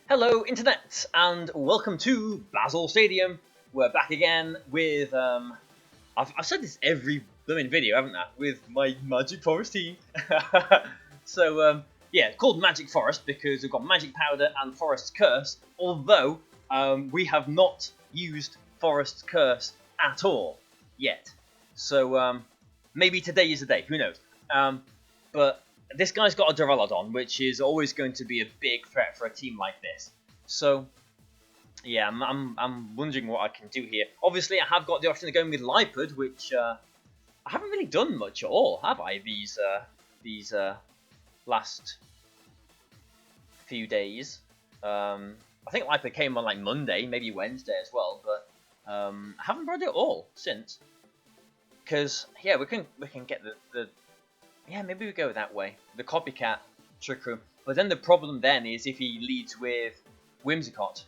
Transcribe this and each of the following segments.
Hello Internet, and welcome to Bazzle Stadium. We're back again with, I've said this every blooming video, haven't I? With my Magic Forest team. Yeah, it's called Magic Forest because we've got Magic Powder and Forest's Curse, although we have not used Forest's Curse at all yet. So maybe today is the day, who knows. But this guy's got a Duraludon, which is always going to be a big threat for a team like this. So, yeah, I'm wondering what I can do here. Obviously, I have got the option of going with Lipard, which I haven't really done much at all, have I? These last few days. I think Lipard came on like Monday, maybe Wednesday as well, but I haven't brought it all since. Because yeah, we can get the yeah, maybe we go that way. The Copycat Trick Room. But then the problem then is if he leads with Whimsicott.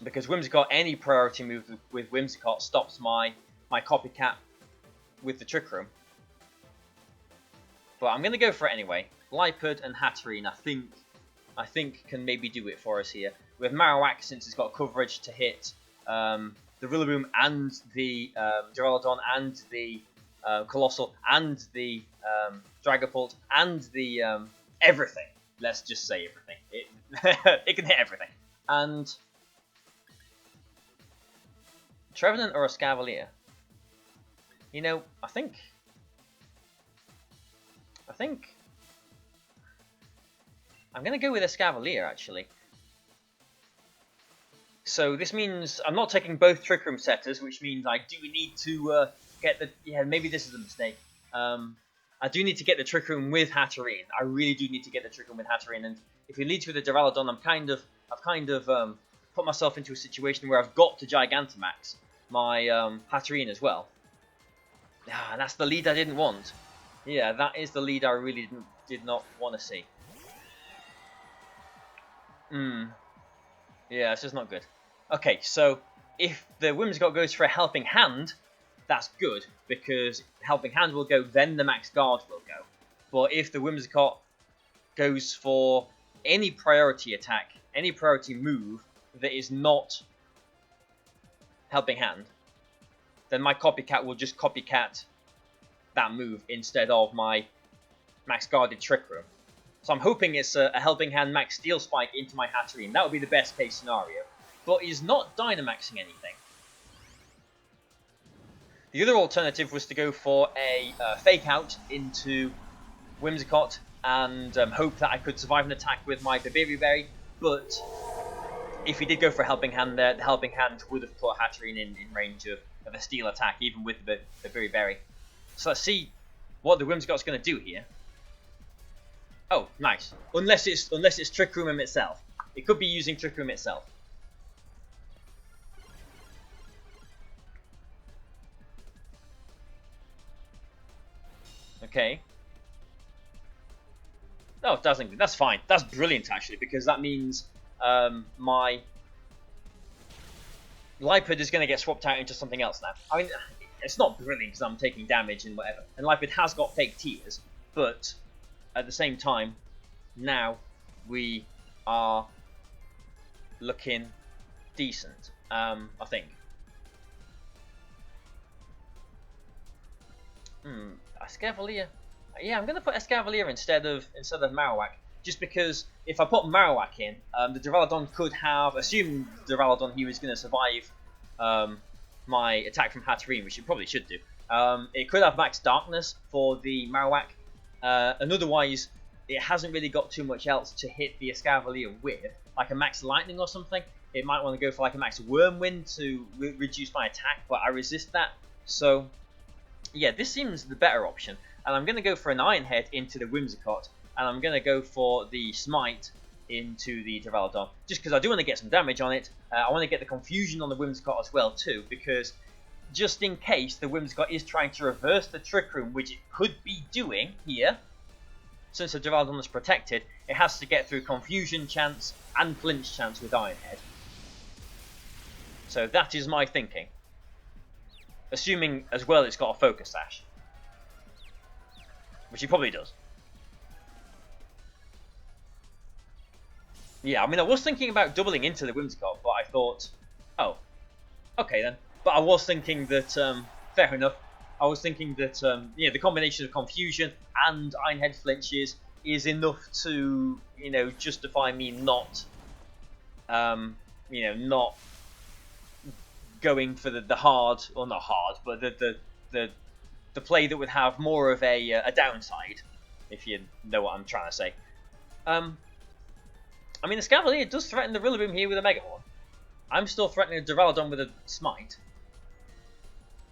Because Whimsicott, any priority move with Whimsicott stops my Copycat with the Trick Room. But I'm going to go for it anyway. Lipard and Hatterene, I think can maybe do it for us here. With Marowak, since it's got coverage to hit the Rillaboom and the Duraludon and the Colossal and the Dragapult and the everything. Let's just say everything. It can hit everything. And Trevenant or a Scavalier? You know, I think I'm gonna go with a Scavalier actually. So this means I'm not taking both Trick Room setters, which means I do need to get the, yeah, maybe this is a mistake. I do need to get the Trick Room with Hatterene. I really do need to get the Trick Room with Hatterene, and if he leads with the Duraludon, I've kind of put myself into a situation where I've got to Gigantamax my Hatterene as well. Ah, that's the lead I didn't want. Yeah, that is the lead I really did not want to see. Yeah, it's just not good. Okay, so if the Whimsicott goes for a Helping Hand, that's good, because Helping Hand will go, then the Max Guard will go. But if the Whimsicott goes for any priority attack, any priority move that is not Helping Hand, then my Copycat will just copycat that move instead of my Max Guarded Trick Room. So I'm hoping it's a Helping Hand Max Steel Spike into my Hatterene. That would be the best case scenario. But he's not Dynamaxing anything. The other alternative was to go for a Fake Out into Whimsicott and hope that I could survive an attack with my Berry. But if he did go for a Helping Hand there, the Helping Hand would have put Hatterene in range of a Steel attack, even with the Berry. So let's see what the Whimsicott's going to do here. Oh, nice. Unless it's Trick Room itself. It could be using Trick Room itself. Okay. Oh, it doesn't. That's fine. That's brilliant, actually, because that means my Lipard is going to get swapped out into something else now. I mean, it's not brilliant because I'm taking damage and whatever. And Lipard has got fake tears, but at the same time, now we are looking decent, I think. A Scavalier. Yeah, I'm going to put a Scavalier instead of Marowak, just because if I put Marowak in, the Duraludon could have, assuming the Duraludon he was going to survive my attack from Hatterene, which it probably should do. It could have Max Darkness for the Marowak, and otherwise it hasn't really got too much else to hit the Escavalier with, like a Max Lightning or something. It might want to go for like a Max Wormwind to reduce my attack, but I resist that. So yeah, this seems the better option, and I'm going to go for an Iron Head into the Whimsicott, and I'm going to go for the Smite into the Duraludon, just because I do want to get some damage on it. I want to get the Confusion on the Whimsicott as well too, because just in case the Whimsicott is trying to reverse the Trick Room, which it could be doing here, since the Duraludon is protected, it has to get through Confusion chance and Flinch chance with Iron Head. So that is my thinking. Assuming as well it's got a Focus Sash, which he probably does. Yeah, I mean, I was thinking about doubling into the Whimsicott, but I thought, oh, okay then. But I was thinking that, fair enough, I was thinking that, the combination of Confusion and Ironhead flinches is enough to, justify me not, not going for the hard, or not hard, but the play that would have more of a downside, if you know what I'm trying to say. I mean, the Scavalier does threaten the Rillaboom here with a Megahorn. I'm still threatening a Duraludon with a Smite.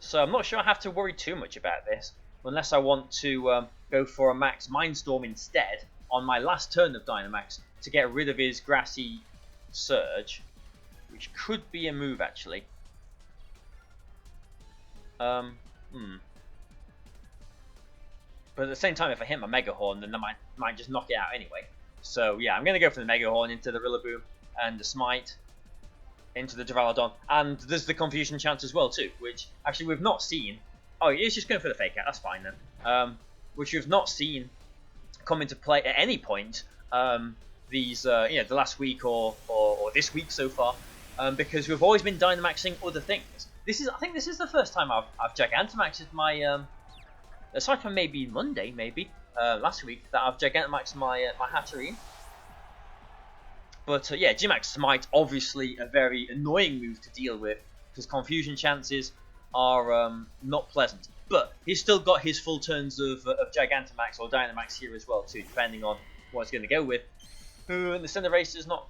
So I'm not sure I have to worry too much about this, unless I want to go for a Max Mindstorm instead on my last turn of Dynamax to get rid of his Grassy Surge, which could be a move actually. But at the same time, if I hit my Megahorn, then I might just knock it out anyway. So yeah, I'm going to go for the Megahorn into the Rillaboom and the Smite into the Duraludon. And there's the Confusion chance as well too, which actually we've not seen. Oh, he's just going for the Fake Out, that's fine then. Which we've not seen come into play at any point the last week or this week so far, because we've always been Dynamaxing other things. I think this is the first time I've Gigantamaxed my aside from maybe Monday, last week, that I've Gigantamaxed my Hatterene. But yeah, G-Max Smite, obviously a very annoying move to deal with, because Confusion chances are not pleasant. But he's still got his full turns of Gigantamax or Dynamax here as well too, depending on what he's going to go with. And the Cinderace is not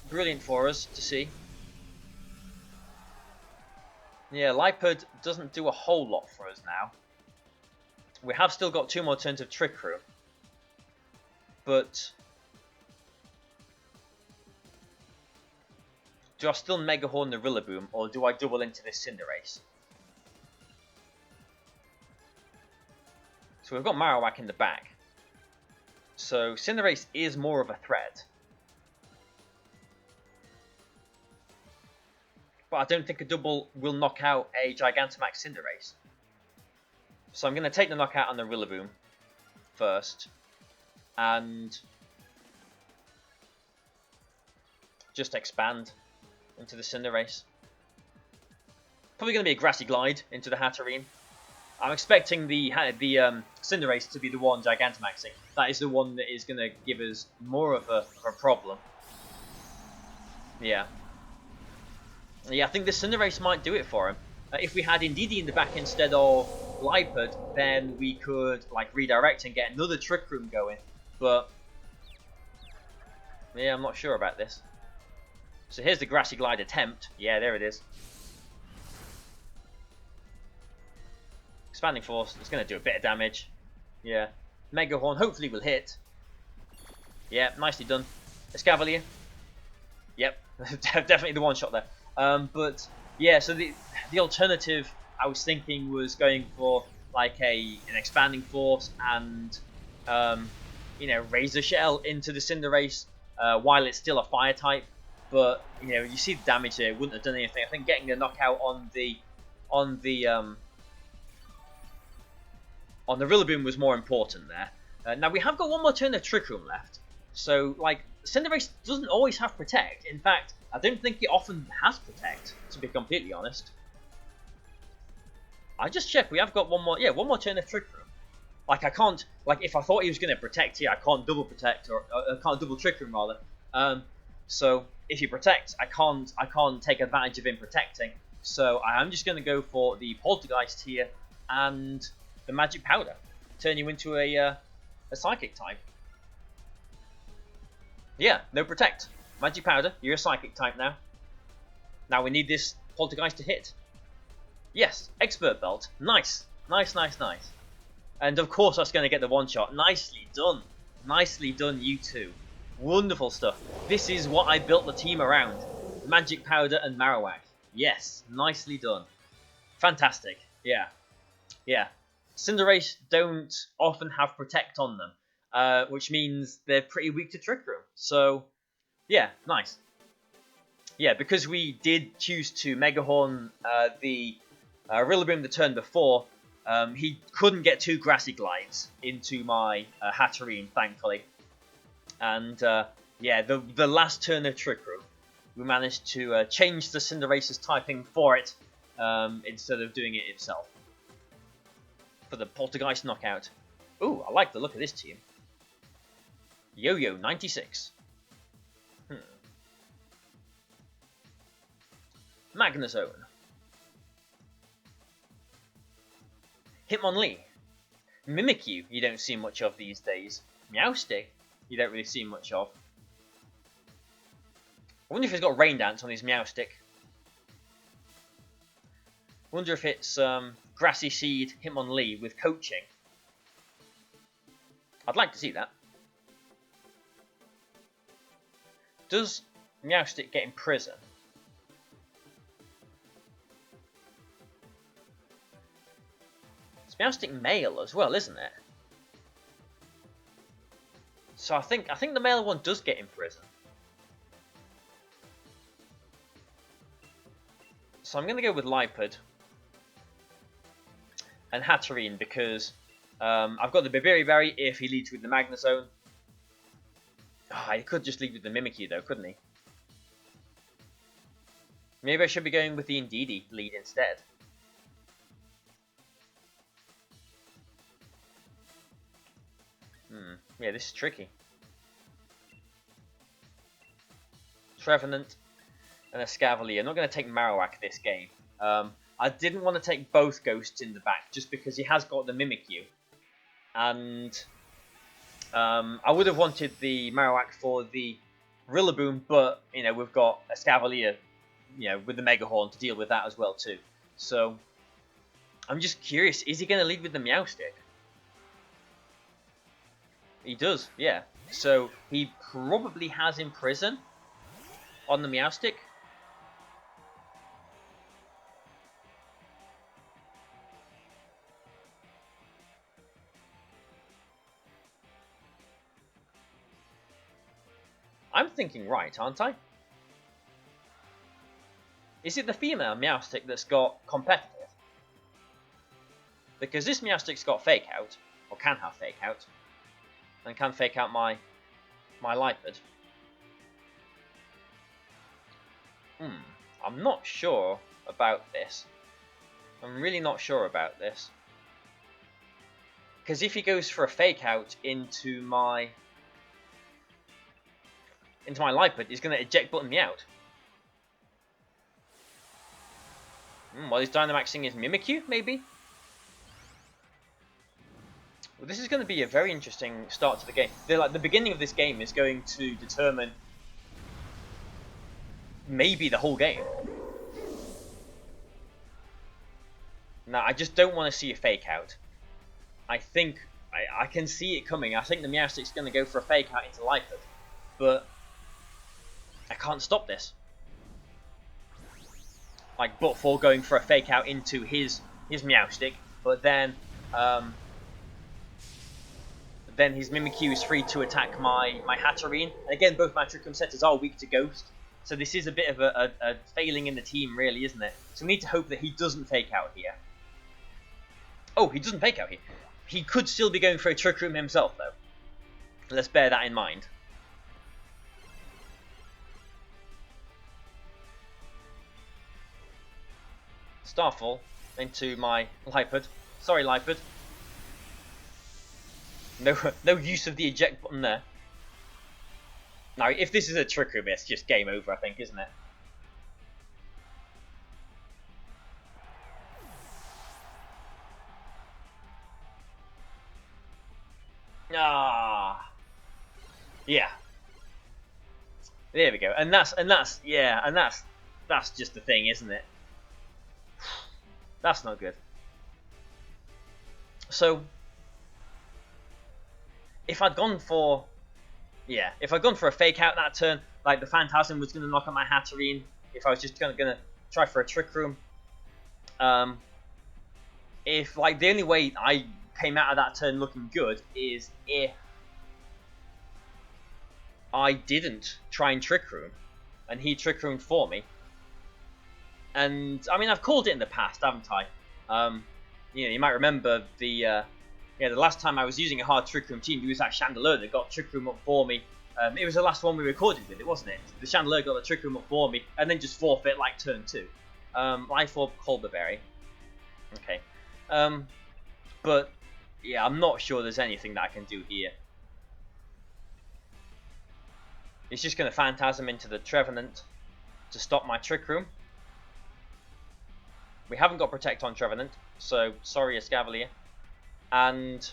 brilliant for us to see. Yeah, Lipard doesn't do a whole lot for us now. We have still got 2 more turns of Trick Room. But do I still Megahorn the Rillaboom, or do I double into this Cinderace? So we've got Marowak in the back. So Cinderace is more of a threat. But I don't think a double will knock out a Gigantamax Cinderace. So I'm going to take the knockout on the Rillaboom first. And just expand into the Cinderace. Probably going to be a Grassy Glide into the Hatterene. I'm expecting the Cinderace to be the one Gigantamaxing. That is the one that is going to give us more of a problem. Yeah. Yeah, I think the Cinderace might do it for him. If we had Indeedee in the back instead of Lipard, then we could redirect and get another Trick Room going. But yeah, I'm not sure about this. So here's the Grassy Glide attempt. Yeah, there it is. Expanding Force, it's going to do a bit of damage. Yeah. Megahorn hopefully will hit. Yeah, nicely done. Escavalier. Yep, definitely the one shot there. But yeah, so the alternative I was thinking was going for an Expanding Force and Razor Shell into the Cinderace while it's still a Fire type. But you see the damage there, it wouldn't have done anything. I think getting the knockout on the Rillaboom was more important there. Now we have got 1 more turn of Trick Room left. So Cinderace doesn't always have Protect. In fact, I don't think it often has Protect, to be completely honest. I just checked, we have got 1 more turn of Trick Room. I can't, if I thought he was going to Protect here, I can't double Protect, or I can't double Trick Room rather. So if he protects, I can't take advantage of him protecting. So I'm just going to go for the Poltergeist here and the Magic Powder, turn you into a Psychic type. Yeah, no Protect. Magic Powder, you're a Psychic type now. Now we need this Poltergeist to hit. Yes, Expert Belt. Nice. Nice. And of course that's going to get the one-shot. Nicely done. Nicely done, you two. Wonderful stuff. This is what I built the team around. Magic Powder and Marowak. Yes, nicely done. Fantastic. Yeah. Cinderace don't often have Protect on them, which means they're pretty weak to Trick Room. So, yeah, nice. Yeah, because we did choose to Megahorn the Rillaboom the turn before, he couldn't get 2 Grassy Glides into my Hatterene, thankfully. And Yeah, the last turn of Trick Room, we managed to change the Cinderace's typing for it instead of doing it itself. For the Poltergeist knockout. Ooh, I like the look of this team. Yo-Yo 96. Magnezone. Hitmonlee. Mimikyu, you don't see much of these days. Meowstic, you don't really see much of. I wonder if he's got Rain Dance on his Meowstic. I wonder if it's Grassy Seed Hitmonlee with coaching. I'd like to see that. Does Meowstic get in prison? It's Meowstic male as well, isn't it? So I think the male one does get in prison. So I'm going to go with Lipard and Hatterene because I've got the Berry if he leads with the Magnezone. Oh, he could just lead with the Mimikyu though, couldn't he? Maybe I should be going with the Indeedee lead instead. Yeah, this is tricky. Trevenant and a Escavalier. I'm not going to take Marowak this game. I didn't want to take both Ghosts in the back just because he has got the Mimikyu. And I would have wanted the Marowak for the Rillaboom, but you know we've got a Escavalier, you know, with the Mega Horn to deal with that as well too. So I'm just curious, is he going to lead with the Meowstic? He does, yeah. So he probably has Imprison on the Meowstic. I'm thinking right, aren't I? Is it the female Meowstic that's got competitive? Because this Meowstic's got Fake Out, or can have Fake Out, and can fake out my Lipard. I'm not sure about this. I'm really not sure about this. Because if he goes for a Fake Out into my Lipard, he's going to eject button me out. Well, he's Dynamaxing his Mimikyu, maybe? Well, this is going to be a very interesting start to the game. The beginning of this game is going to determine maybe the whole game. Now, I just don't want to see a Fake Out. I think I can see it coming. I think the Meowstic's going to go for a Fake Out into Lipard, but I can't stop this. Like, but for going for a Fake Out into his Meowstic, but then his Mimikyu is free to attack my Hatterene. And again, both my Trick Room setters are weak to Ghost, so this is a bit of a failing in the team, really, isn't it? So we need to hope that he doesn't Fake Out here. Oh, he doesn't Fake Out here. He could still be going for a Trick Room himself, though. Let's bear that in mind. Starfall into my Lipard. Sorry, Lipard. No use of the eject button there. Now, if this is a Trick Room, it's just game over, I think, isn't it? Ah, yeah. There we go, and that's just the thing, isn't it? That's not good. So, if I'd gone for a Fake Out that turn, like the Phantasm was going to knock out my Hatterene, if I was just going to try for a Trick Room, if like the only way I came out of that turn looking good is if I didn't try and Trick Room, and he Trick Roomed for me. And I mean, I've called it in the past, haven't I? You know, you might remember the last time I was using a hard Trick Room team, it was that Chandelure that got Trick Room up for me It was the last one we recorded with it, wasn't it? The Chandelier got the Trick Room up for me, and then just forfeit like turn 2. Life Orb, Colberberry. Okay. But, yeah, I'm not sure there's anything that I can do here. It's just going to Phantasm into the Trevenant to stop my Trick Room. We haven't got Protect on Trevenant, so sorry Escavalier. And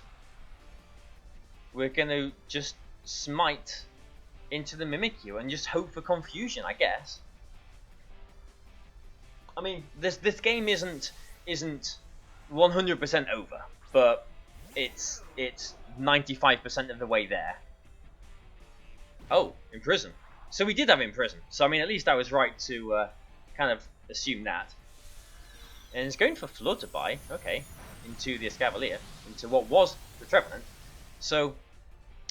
we're going to just Smite into the Mimikyu and just hope for confusion, I guess. I mean, this game isn't 100% over, but it's 95% of the way there. Oh, Imprison. So we did have Imprison. So I mean, at least I was right to kind of assume that. And it's going for Flutterby, okay, into the Escavalier, into what was the Trevenant. So,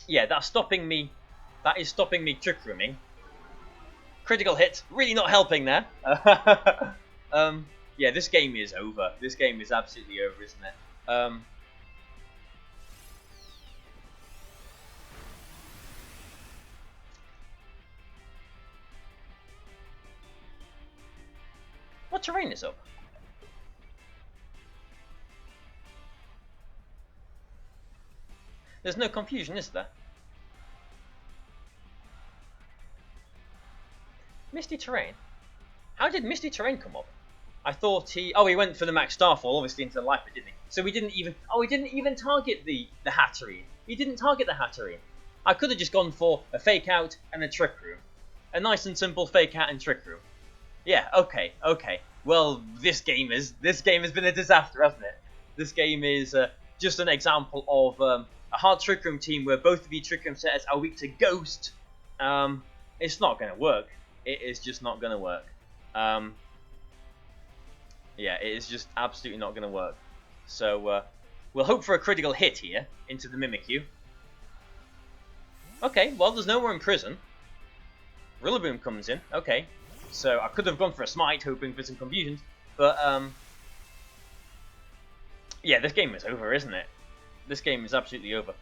yeah, that's stopping me. That is stopping me Trick Rooming. Critical hit, really not helping there. Yeah, this game is over. This game is absolutely over, isn't it? What terrain is up? There's no confusion, is there? Misty Terrain? How did Misty Terrain come up? I thought he... Oh, he went for the Max Starfall, obviously, into the Lifer, didn't he? So we didn't even... Oh, he didn't even target the Hatterene. He didn't target the Hatterene. I could have just gone for a Fake Out and a Trick Room. A nice and simple Fake Out and Trick Room. Yeah, okay. Well, this game has been a disaster, hasn't it? This game is just an example of a hard Trick Room team where both of you Trick Room setters are weak to Ghost. It's not going to work. It is just not going to work. Yeah, it is just absolutely not going to work. So, we'll hope for a critical hit here into the Mimikyu. Okay, well, there's no more Imprison. Rillaboom comes in. Okay. So, I could have gone for a Smite, hoping for some confusions. But, yeah, this game is over, isn't it? This game is absolutely over.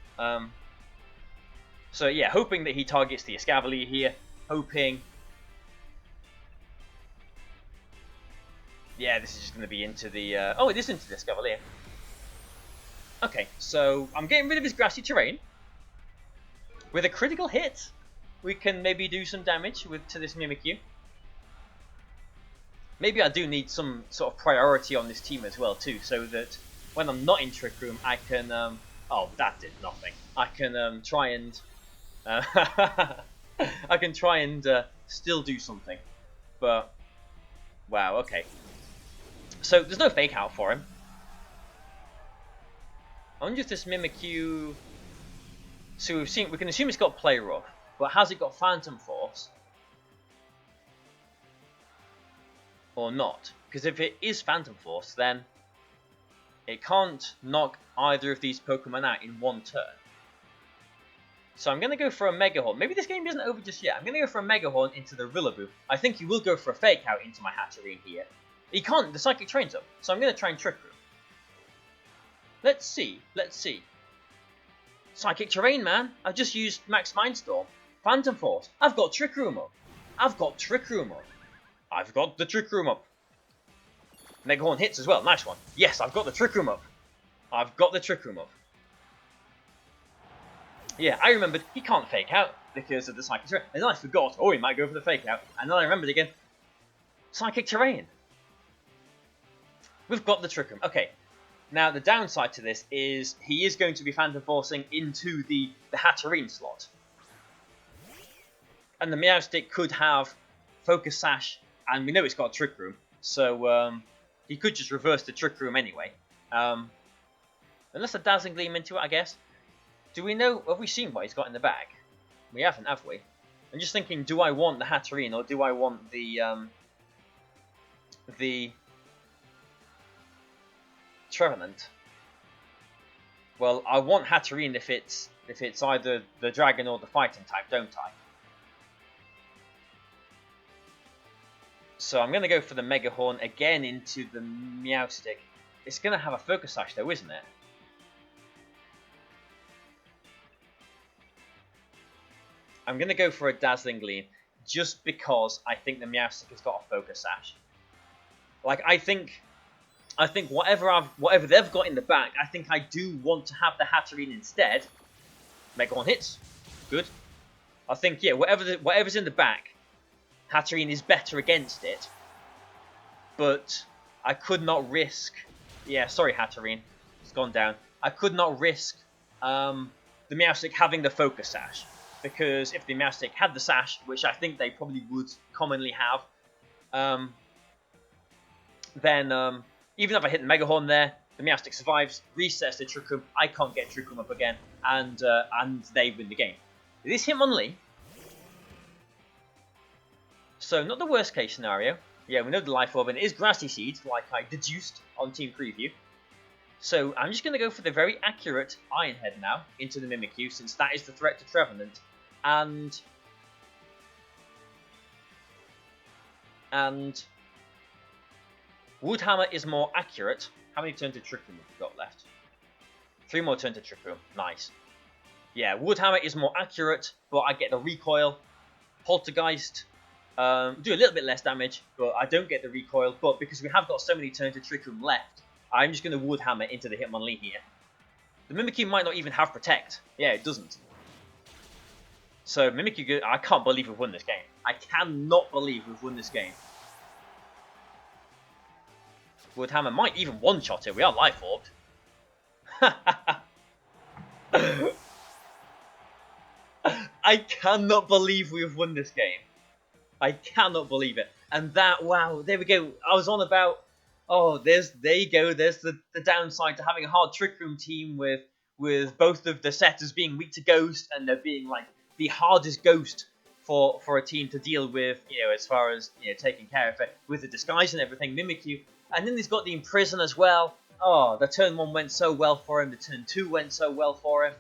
So, yeah, hoping that he targets the Escavalier here. Hoping... Yeah, this is just going to be into the... Oh, it is into the Escavalier. Okay, so I'm getting rid of his grassy terrain. With a critical hit, we can maybe do some damage to this Mimikyu. Maybe I do need some sort of priority on this team as well, too, so that when I'm not in Trick Room, I can... Oh, that did nothing. I can try and... I can try and still do something. But... Wow, okay. So, there's no Fake Out for him. I wonder if this Mimikyu... So we can assume it's got Play Rough, but has it got Phantom Force? Or not? Because if it is Phantom Force, then it can't knock either of these Pokemon out in one turn. So I'm going to go for a Mega Horn. Maybe this game isn't over just yet. I'm going to go for a Mega Horn into the Rillaboom. I think he will go for a Fake Out into my Hatterene here. He can't. The Psychic Terrain's up. So I'm going to try and Trick Room. Let's see. Psychic Terrain, man. I've just used Max Mindstorm. Phantom Force. I've got Trick Room up. I've got the Trick Room up. Mega Horn hits as well. Nice one. Yes, I've got the Trick Room up. Yeah, I remembered he can't Fake Out because of the Psychic Terrain. And then I forgot. Oh, he might go for the Fake Out. And then I remembered again. Psychic Terrain. We've got the Trick Room. Okay. Now, the downside to this is he is going to be Phantom Forcing into the Hatterene slot. And the Meowstic could have Focus Sash, and we know it's got a Trick Room, so he could just reverse the Trick Room anyway. Unless a Dazzling Gleam into it, I guess. Do we know, have we seen what he's got in the bag? We haven't, have we? I'm just thinking, do I want the Hatterene, or do I want the Trevenant? Well, I want Hatterene if it's either the Dragon or the Fighting type, don't I? So I'm going to go for the Mega Horn again into the Meowstic. It's going to have a Focus Sash though, isn't it? I'm going to go for a Dazzling Gleam just because I think the Meowstic has got a Focus Sash. Like, I think whatever they've got in the back, I think I do want to have the Hatterene instead. Mega One hits. Good. I think, yeah, whatever's in the back, Hatterene is better against it. But I could not risk... Yeah, sorry, Hatterene. It's gone down. I could not risk the Meowstic having the Focus Sash. Because if the Meowstic had the Sash, which I think they probably would commonly have, then even if I hit the Mega Horn there, the Meowstic survives, resets the Trick Room, I can't get Trick Room up again, and they win the game. This Hitmonlee, so not the worst case scenario. Yeah, we know the Life Orb, and it is Grassy Seed, like I deduced on Team Preview. So I'm just going to go for the very accurate Iron Head now into the Mimikyu, since that is the threat to Trevenant. And Woodhammer is more accurate. How many turns to Trick Room have we got left? 3 more turns to Trick Room. Nice. Yeah, Woodhammer is more accurate, but I get the recoil. Poltergeist, do a little bit less damage, but I don't get the recoil. But because we have got so many turns to Trick Room left, I'm just going to Woodhammer into the Hitmonlee here. The Mimikyu might not even have Protect. Yeah, it doesn't. So Mimikyu, I can't believe we've won this game. I cannot believe we've won this game. Woodhammer might even one-shot it. We are Life Orbed. I cannot believe we've won this game. I cannot believe it. And that, wow, there we go. I was on about, oh, there you go. There's the downside to having a hard Trick Room team with both of the setters being weak to Ghost and there being like the hardest Ghost for a team to deal with, you know, as far as, you know, taking care of it with the disguise and everything, Mimikyu. And then he's got the Imprison as well. Oh, the turn 1 went so well for him. The turn 2 went so well for him.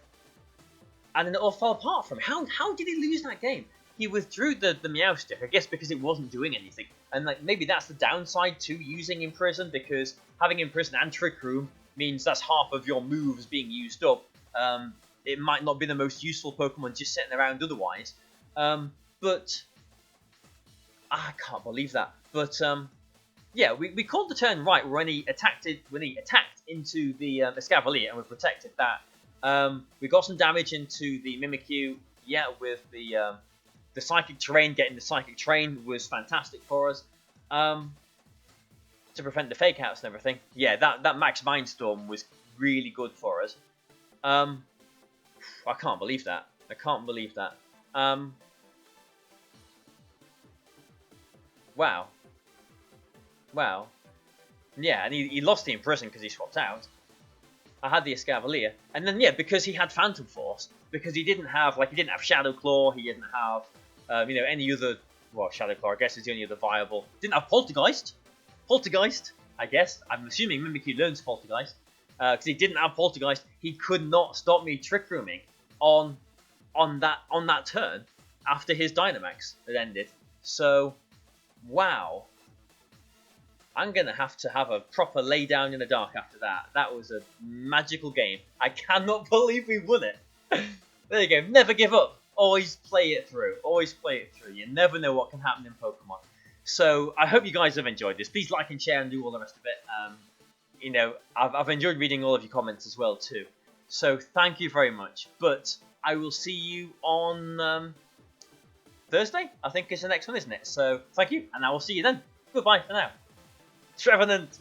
And then it all fell apart from him. How did he lose that game? He withdrew the Meowstic, I guess because it wasn't doing anything. And like maybe that's the downside to using Imprison, because having Imprison and Trick Room means that's half of your moves being used up. It might not be the most useful Pokemon just sitting around otherwise. But I can't believe that. But yeah, we called the turn right when he attacked into the Escavalier, and we protected that. We got some damage into the Mimikyu. Yeah, with the Psychic Terrain, getting the Psychic Terrain was fantastic for us. To prevent the fake outs and everything. Yeah, that Max Mindstorm was really good for us. I can't believe that. I can't believe that. Wow. Wow. Yeah, and he lost the Imprison because he swapped out. I had the Escavalier, and then yeah, because he had Phantom Force, because he didn't have Shadow Claw, he didn't have you know, any other, well, Shadow Claw I guess is the only other viable. Didn't have Poltergeist. Poltergeist, I guess. I'm assuming Mimikyu learns Poltergeist, because he didn't have Poltergeist. He could not stop me Trick Rooming on that turn after his Dynamax had ended. So, wow. I'm going to have a proper lay down in the dark after that. That was a magical game. I cannot believe we won it. There you go. Never give up. Always play it through. Always play it through. You never know what can happen in Pokemon. So I hope you guys have enjoyed this. Please like and share and do all the rest of it. You know, I've enjoyed reading all of your comments as well too. So thank you very much. But I will see you on Thursday. I think is the next one, isn't it? So thank you, and I will see you then. Goodbye for now. Trevenant.